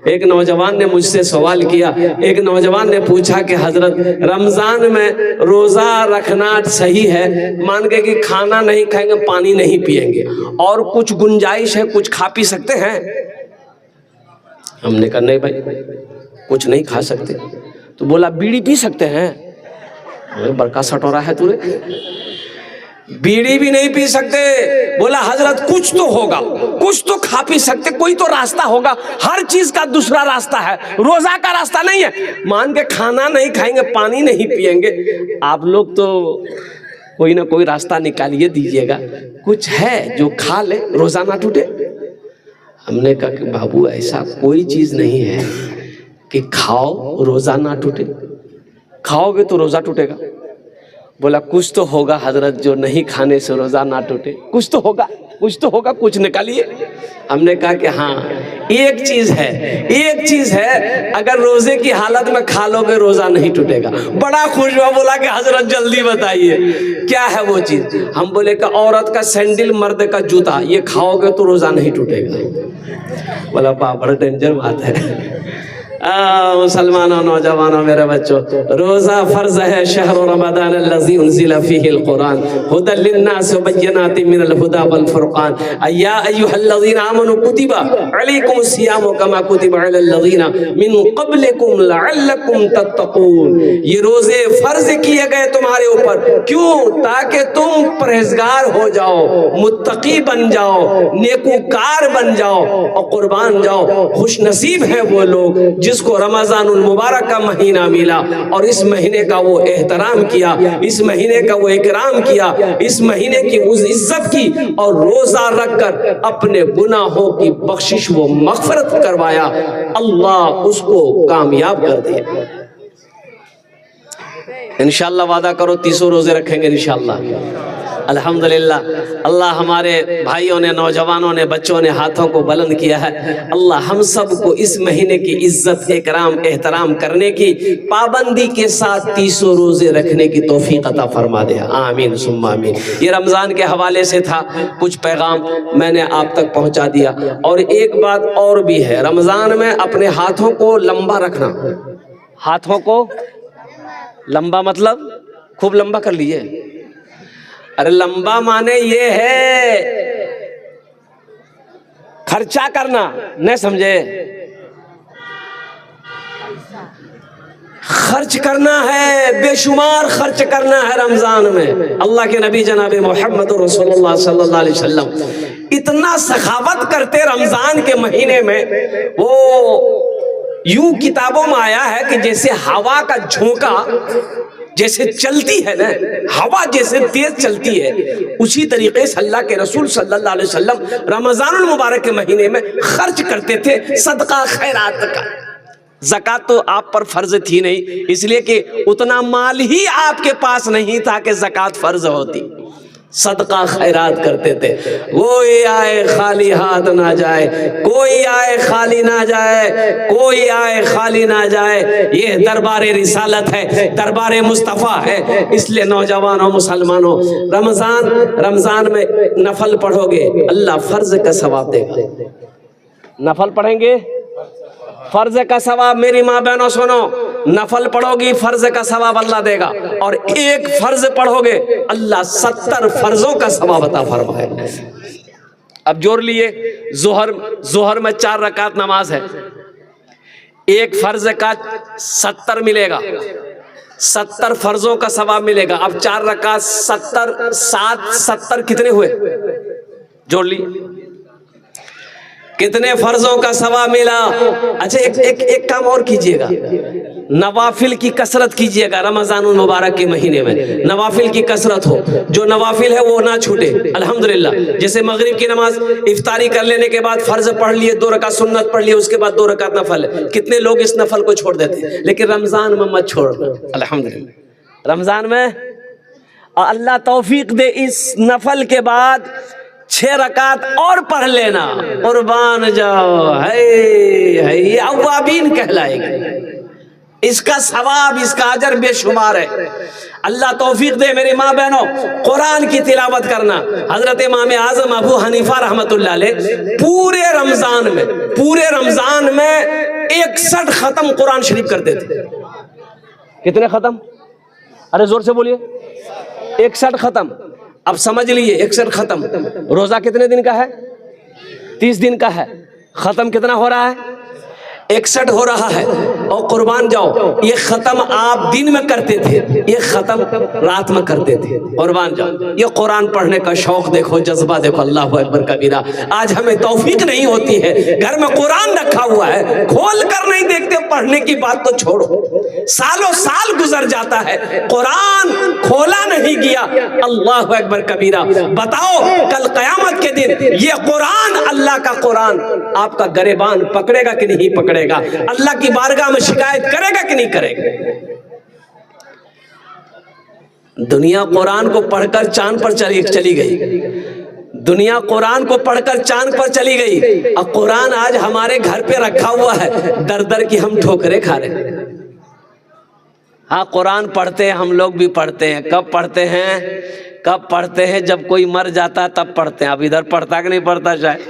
ایک نوجوان نے مجھ سے سوال کیا، ایک نوجوان نے پوچھا کہ حضرت رمضان میں روزہ رکھنا صحیح ہے؟ مان کے کہ کھانا نہیں کھائیں گے، پانی نہیں پئیں گے، اور کچھ گنجائش ہے، کچھ کھا پی سکتے ہیں؟ ہم نے کہا نہیں بھائی کچھ نہیں کھا سکتے۔ تو بولا بیڑی پی سکتے ہیں؟ برکا سٹورا ہے تورے، بیڑی بھی نہیں پی سکتے۔ بولا حضرت کچھ تو ہوگا، کچھ تو کھا پی سکتے، کوئی تو راستہ ہوگا، ہر چیز کا دوسرا راستہ ہے، روزہ کا راستہ نہیں ہے۔ مان کے کھانا نہیں کھائیں گے، پانی نہیں پئیں گے، آپ لوگ تو کوئی نہ کوئی راستہ نکالیے دیجئے گا، کچھ ہے جو کھا لے روزہ نہ ٹوٹے۔ ہم نے کہا کہ بابو ایسا کوئی چیز نہیں ہے کہ کھاؤ روزہ نہ ٹوٹے، کھاؤ گے تو روزہ ٹوٹے گا۔ بولا کچھ تو ہوگا حضرت جو نہیں کھانے سے روزہ نہ ٹوٹے، کچھ تو ہوگا، کچھ تو ہوگا، کچھ نکالیے۔ ہم نے کہا کہ ہاں ایک چیز ہے، ایک چیز ہے، اگر روزے کی حالت میں کھا لو گے روزہ نہیں ٹوٹے گا۔ بڑا خوش ہوا، بولا کہ حضرت جلدی بتائیے کیا ہے وہ چیز۔ ہم بولے کہ عورت کا سینڈل، مرد کا جوتا، یہ کھاؤ گے تو روزہ نہیں ٹوٹے گا۔ بولا بڑا ڈینجر بات ہے۔ مسلمانوں، نوجوانوں، میرے بچوں، روزہ فرض ہے۔ شہر رمضان الذی انزل فیہ القرآن ھدی للناس وبینات من الھدی والفرقان یا ایھا الذین آمنوا کتب علیکم الصیام کما کتب علی الذین من قبلکم لعلکم تتقون۔ یہ روزے فرض کیے گئے تمہارے اوپر، کیوں؟ تاکہ تم پرہیزگار ہو جاؤ، متقی بن جاؤ، نیکوکار بن جاؤ اور قربان جاؤ۔ خوش نصیب ہیں وہ لوگ جس کو رمضان المبارک کا مہینہ ملا اور اس مہینے کا وہ احترام کیا، اس مہینے کا وہ اکرام کیا، اس مہینے کی اس عزت کی، اور روزہ رکھ کر اپنے گناہوں کی بخشش و مغفرت کروایا، اللہ اس کو کامیاب کر دیا۔ انشاءاللہ وعدہ کرو 30 روزے رکھیں گے انشاءاللہ۔ الحمدللہ اللہ ہمارے بھائیوں نے، نوجوانوں نے، بچوں نے ہاتھوں کو بلند کیا ہے۔ اللہ ہم سب کو اس مہینے کی عزت، اکرام، احترام کرنے کی، پابندی کے ساتھ 30 روزے رکھنے کی توفیق عطا فرما دے، آمین ثم آمین۔ یہ رمضان کے حوالے سے تھا، کچھ پیغام میں نے آپ تک پہنچا دیا۔ اور ایک بات اور بھی ہے، رمضان میں اپنے ہاتھوں کو لمبا رکھنا۔ ہاتھوں کو لمبا مطلب خوب لمبا کر لیجئے۔ ارے لمبا مانے یہ ہے خرچہ کرنا، نہیں سمجھے؟ خرچ کرنا ہے، بے شمار خرچ کرنا ہے رمضان میں۔ اللہ کے نبی جناب محمد رسول اللہ صلی اللہ علیہ وسلم اتنا سخاوت کرتے رمضان کے مہینے میں، وہ یوں کتابوں میں آیا ہے کہ جیسے ہوا کا جھونکا جیسے چلتی ہے نا، ہوا جیسے تیز چلتی ہے، اسی طریقے سے اللہ کے رسول صلی اللہ علیہ وسلم رمضان المبارک کے مہینے میں خرچ کرتے تھے صدقہ خیرات کا۔ زکوٰۃ تو آپ پر فرض تھی نہیں، اس لیے کہ اتنا مال ہی آپ کے پاس نہیں تھا کہ زکوٰۃ فرض ہوتی۔ صدقہ خیرات کرتے تھے۔ کوئی آئے خالی ہاتھ نہ جائے، کوئی آئے خالی نہ جائے، کوئی آئے خالی نہ جائے۔ یہ دربار رسالت ہے، دربار مصطفیٰ ہے۔ اس لیے نوجوانوں، مسلمانوں، رمضان میں نفل پڑھو گے اللہ فرض کا ثواب دے گا۔ نفل پڑھیں گے فرض کا ثواب، میری ماں بہنوں سنو، نفل پڑھو گی فرض کا ثواب اللہ دے گا، اور ایک فرض پڑھو گے اللہ 70 فرضوں کا ثواب عطا فرمائے۔ اب جوڑ لیے، ظہر میں 4 رکعت نماز ہے، ایک فرض کا 70 ملے گا، 70 فرضوں کا ثواب ملے گا۔ اب 4 رکعت 70 کتنے ہوئے؟ جوڑ لیے، کتنے فرضوں کا ثواب ملا؟ اچھا ایک کام اور کیجئے گا، نوافل کی کثرت کیجئے گا۔ رمضان المبارک کے مہینے میں نوافل کی کثرت ہو، جو نوافل ہے وہ نہ چھوٹے۔ الحمدللہ جیسے مغرب کی نماز افطاری کر لینے کے بعد فرض پڑھ لیے، 2 رکعت سنت پڑھ لیے، اس کے بعد 2 رکعت نفل ہے۔ کتنے لوگ اس نفل کو چھوڑ دیتے ہیں، لیکن رمضان میں مت چھوڑنا۔ الحمدللہ رمضان میں اللہ توفیق دے، اس نفل کے بعد 6 رکعت اور پڑھ لینا، قربان جاؤ، ہے اوابین کہلائے گی۔ اس کا ثواب، اس کا اجر بے شمار ہے۔ اللہ توفیق دے میرے ماں بہنوں، قرآن کی تلاوت کرنا۔ حضرت امام اعظم ابو حنیفہ رحمۃ اللہ علیہ پورے رمضان میں 61 ختم قرآن شریف کرتے تھے. کتنے ختم؟ ارے زور سے بولیے. 61 ختم. اب سمجھ لیجیے 61 ختم. روزہ کتنے دن کا ہے؟ 30 دن کا ہے. ختم کتنا ہو رہا ہے؟ 61 ہو رہا ہے. اور قربان جاؤ یہ ختم آپ دن میں کرتے تھے, یہ ختم رات میں کرتے تھے. قربان جاؤ یہ قرآن پڑھنے کا شوق دیکھو, جذبہ دیکھو. اللہ اکبر کبیرہ. آج ہمیں توفیق نہیں ہوتی ہے, گھر میں قرآن رکھا ہوا ہے, کھول کر نہیں دیکھتے. پڑھنے کی بات تو چھوڑو, سالوں سال گزر جاتا ہے, قرآن کھولا نہیں گیا. اللہ اکبر کبیرہ. بتاؤ کل قیامت کے دن یہ قرآن, اللہ کا قرآن آپ کا گریبان پکڑے گا کہ نہیں پکڑے گا؟ اللہ کی بارگاہ میں شکایت کرے گا کہ نہیں کرے گا؟ دنیا قرآن کو پڑھ کر چاند پر چلی گئی. دنیا قرآن کو پڑھ کر چاند پر چلی گئی. اب قرآن آج ہمارے گھر پہ رکھا ہوا ہے, در در کی ہم ٹھوکریں کھا رہے ہیں. ہاں قرآن پڑھتے ہیں, ہم لوگ بھی پڑھتے ہیں. کب پڑھتے ہیں؟ کب پڑھتے ہیں؟ جب کوئی مر جاتا ہے تب پڑھتے ہیں. اب ادھر پڑھتا کہ نہیں پڑھتا شاید؟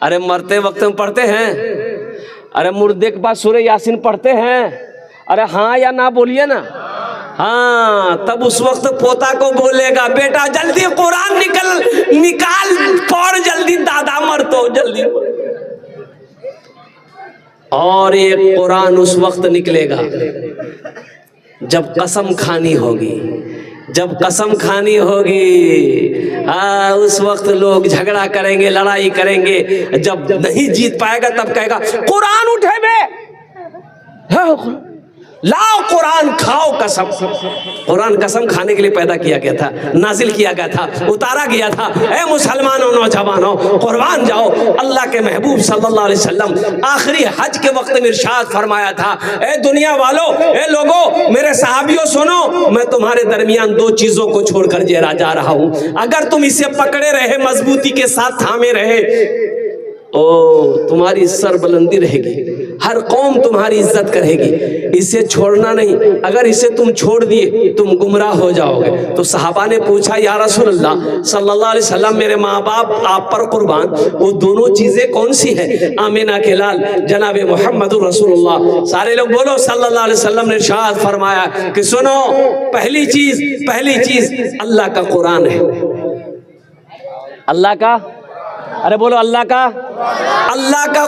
ارے مرتے وقت میں پڑھتے ہیں. ارے مردے کے بعد سورہ یاسین پڑھتے ہیں. ارے ہاں یا نہ بولیے نا. ہاں تب اس وقت پوتا کو بولے گا بیٹا جلدی قرآن نکال پڑھ جلدی, دادا مر تو جلدی. اور ایک قرآن اس وقت نکلے گا جب قسم کھانی ہوگی. جب قسم کھانی ہوگی اس وقت لوگ جھگڑا کریں گے, لڑائی کریں گے. جب نہیں جیت پائے گا تب کہے گا قرآن اٹھے بے, لاؤ قرآن کھاؤ قسم. قرآن قسم کھانے کے لیے پیدا کیا گیا تھا, نازل کیا گیا تھا, اتارا گیا تھا. اے مسلمانوں, نوجوانوں, قربان جاؤ. اللہ کے محبوب صلی اللہ علیہ وسلم آخری حج کے وقت میں ارشاد فرمایا تھا, اے دنیا والو, اے لوگو, میرے صحابیوں سنو, میں تمہارے درمیان 2 چیزوں کو چھوڑ کر جا رہا ہوں. اگر تم اسے پکڑے رہے, مضبوطی کے ساتھ تھامے رہے, تمہاری سر بلندی رہے گی, ہر قوم تمہاری عزت کرے گی. اسے چھوڑنا نہیں, اگر اسے تم چھوڑ دیے تم گمراہ ہو جاؤ گے. تو صحابہ نے پوچھا یا رسول اللہ صلی اللہ علیہ وسلم, میرے ماں باپ آپ پر قربان, وہ دونوں چیزیں کون سی ہیں؟ آمینہ کے لال جناب محمد رسول اللہ. سارے لوگ بولو صلی اللہ علیہ وسلم نے ارشاد فرمایا کہ سنو, پہلی چیز اللہ کا قرآن ہے. اللہ کا, ارے بولو اللہ کا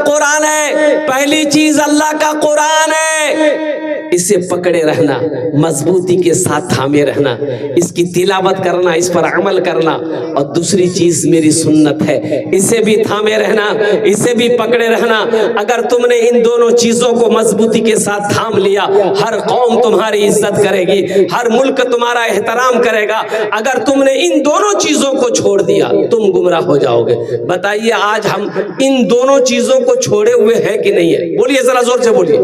قرآن ہے. پہلی چیز اللہ کا قرآن ہے. اسے پکڑے رہنا, مضبوطی کے ساتھ تھامے رہنا, اس کی تلاوت کرنا, اس پر عمل کرنا. اور دوسری چیز میری سنت ہے, اسے بھی تھامے رہنا, اسے بھی پکڑے رہنا. اگر تم نے ان دونوں چیزوں کو مضبوطی کے ساتھ تھام لیا, ہر قوم تمہاری عزت کرے گی, ہر ملک تمہارا احترام کرے گا. اگر تم نے ان دونوں چیزوں کو چھوڑ دیا تم گمراہ ہو جاؤ گے. بتائیے آج ہم ان دونوں چیزوں کو چھوڑے ہوئے ہیں کہ نہیں ہے؟ بولیے ذرا زور سے بولیے.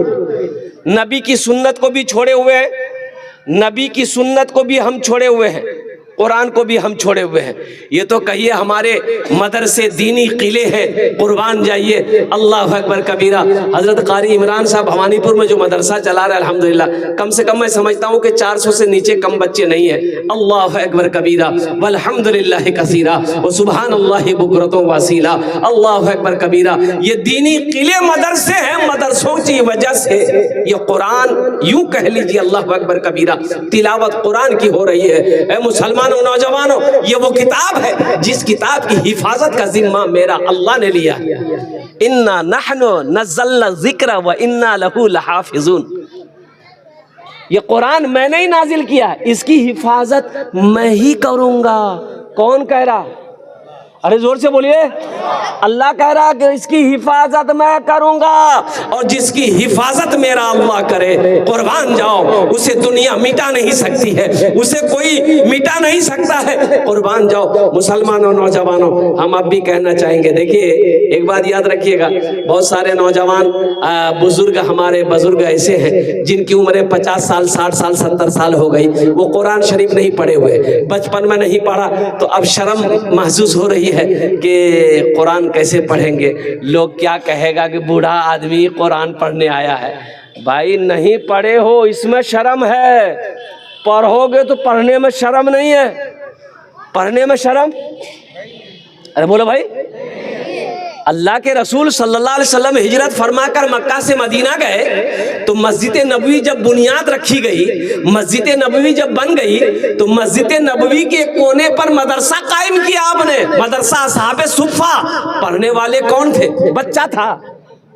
نبی کی سنت کو بھی چھوڑے ہوئے ہیں, نبی کی سنت کو بھی ہم چھوڑے ہوئے ہیں, قرآن کو بھی ہم چھوڑے ہوئے ہیں. یہ تو کہیے ہمارے مدرسے دینی قلعے ہیں, قربان جائیے. اللہ اکبر کبیرہ. حضرت قاری عمران صاحب بھوانی پور میں جو مدرسہ چلا رہے ہیں الحمدللہ, کم سے کم میں سمجھتا ہوں کہ 400 سے نیچے کم بچے نہیں ہیں. اللہ اکبر کبیرہ والحمدللہ کثیرہ وسبحان اللہ بکرۃ واسیلہ. اللہ اکبر کبیرہ. یہ دینی قلعے مدرسے ہیں, مدرسوں کی وجہ سے یہ قرآن یوں کہہ لیجیے اللہ اکبر کبیرہ تلاوت قرآن کی ہو رہی ہے. اے مسلمان نوجوانوں, یہ وہ کتاب ہے جس کتاب کی حفاظت کا ذمہ میرا اللہ نے لیا. انا نحن نزلنا الذکر وانا لہ لحافظون. یہ قرآن میں نے ہی نازل کیا, اس کی حفاظت میں ہی کروں گا. کون کہہ رہا؟ ارے زور سے بولیے. اللہ کہہ رہا کہ اس کی حفاظت میں کروں گا, اور جس کی حفاظت میرا اللہ کرے, قربان جاؤ, اسے دنیا مٹا نہیں سکتی ہے, اسے کوئی مٹا نہیں سکتا ہے. قربان جاؤ. مسلمانوں, نوجوانوں, ہم اب بھی کہنا چاہیں گے, دیکھیے ایک بات یاد رکھیے گا, بہت سارے نوجوان بزرگ, ہمارے بزرگ ایسے ہیں جن کی عمریں 50 سال 60 سال 70 سال ہو گئی, وہ قرآن شریف نہیں پڑھے ہوئے, بچپن میں نہیں پڑھا, تو اب شرم محسوس ہو رہی ہے کہ قرآن کیسے پڑھیں گے, لوگ کیا کہے گا کہ بوڑھا آدمی قرآن پڑھنے آیا ہے. بھائی نہیں پڑھے ہو اس میں شرم ہے, پڑھو گے تو پڑھنے میں شرم نہیں ہے. پڑھنے میں شرم, ارے بولو بھائی, اللہ کے رسول صلی اللہ علیہ وسلم ہجرت فرما کر مکہ سے مدینہ گئے تو مسجد نبوی جب بنیاد رکھی گئی، مسجد نبوی جب بن گئی تو مسجد نبوی کے کونے پر مدرسہ قائم کیا آپ نے، مدرسہ اصحاب صفہ۔ پڑھنے والے کون تھے؟ بچہ تھا،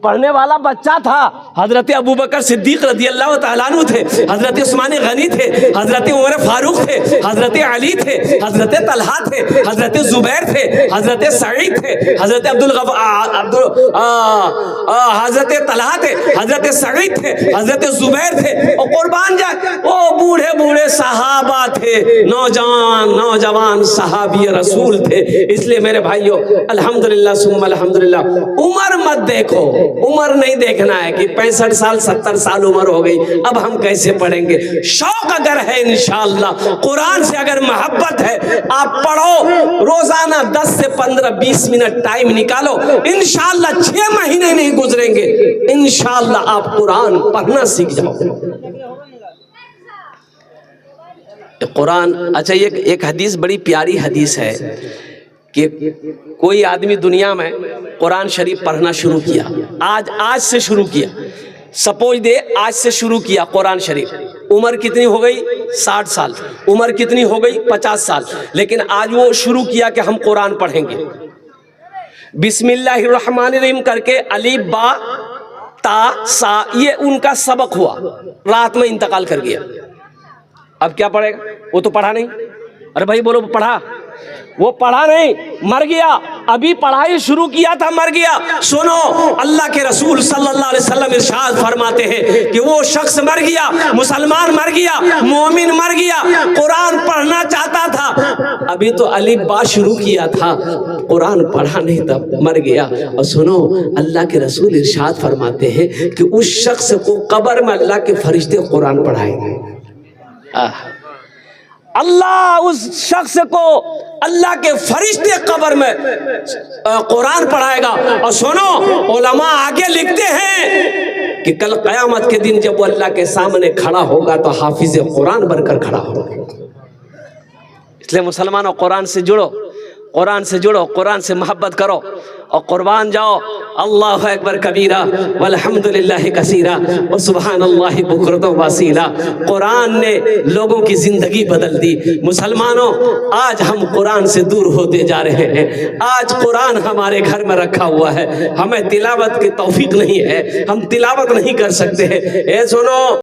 پڑھنے والا بچہ تھا۔ حضرت ابوبکر صدیق رضی اللہ تعالیٰ عنہ تھے، حضرت عثمان غنی تھے، حضرت عمر فاروق تھے، حضرت علی تھے، حضرت طلحہ تھے، حضرت زبیر تھے، حضرت سعید تھے، حضرت حضرت طلحہ تھے، حضرت سعید تھے، حضرت زبیر تھے، اور قربان جائے وہ بوڑھے بوڑھے صحابہ تھے، نوجوان صحابی رسول تھے۔ اس لیے میرے بھائیو الحمدللہ ثم الحمدللہ، عمر مت دیکھو، عمر نہیں دیکھنا ہے کہ 65 سال 70 سال عمر ہو گئی اب ہم کیسے پڑھیں گے۔ شوق اگر ہے انشاءاللہ، قرآن سے اگر محبت ہے، آپ پڑھو، روزانہ 10 سے 15 20 منٹ ٹائم نکالو، انشاءاللہ 6 مہینے نہیں گزریں گے، انشاءاللہ آپ قرآن پڑھنا سیکھ جاؤ۔ قرآن، اچھا ایک حدیث بڑی پیاری حدیث ہے کہ کوئی آدمی دنیا میں قرآن شریف پڑھنا شروع کیا، آج سے شروع کیا، سپوز دے آج سے شروع کیا قرآن شریف، عمر کتنی ہو گئی؟ 60 سال، عمر کتنی ہو گئی؟ 50 سال، لیکن آج وہ شروع کیا کہ ہم قرآن پڑھیں گے، بسم اللہ الرحمن الرحیم کر کے الف با تا سا، یہ ان کا سبق ہوا، رات میں انتقال کر گیا، اب کیا پڑھے گا؟ وہ تو پڑھا نہیں، ارے بھائی بولو پڑھا، وہ پڑھا نہیں، مر گیا، ابھی پڑھائی شروع کیا تھا مر گیا۔ سنو، اللہ کے رسول صلی اللہ علیہ وسلم ارشاد فرماتے ہیں کہ وہ شخص مر گیا، مسلمان مر گیا، مومن مر گیا، قرآن پڑھنا چاہتا تھا، ابھی تو الف با شروع کیا تھا، قرآن پڑھا نہیں تھا، مر گیا۔ اور سنو، اللہ کے رسول ارشاد فرماتے ہیں کہ اس شخص کو قبر میں اللہ کے فرشتے قرآن پڑھائیں گے۔ اللہ اس شخص کو، اللہ کے فرشتے قبر میں قرآن پڑھائے گا۔ اور سنو، علماء آگے لکھتے ہیں کہ کل قیامت کے دن جب وہ اللہ کے سامنے کھڑا ہوگا تو حافظ قرآن بن کر کھڑا ہوگا۔ اس لیے مسلمانوں، قرآن سے جڑو، قرآن سے جڑو، قرآن سے محبت کرو اور قربان جاؤ۔ اللہ اکبر کبیرہ والحمدللہ کثیرہ وسبحان اللہ بکرۃ واسیلہ۔ قرآن نے لوگوں کی زندگی بدل دی۔ مسلمانوں، آج ہم قرآن سے دور ہوتے جا رہے ہیں، آج قرآن ہمارے گھر میں رکھا ہوا ہے، ہمیں تلاوت کی توفیق نہیں ہے، ہم تلاوت نہیں کر سکتے ہیں۔ اے سنو،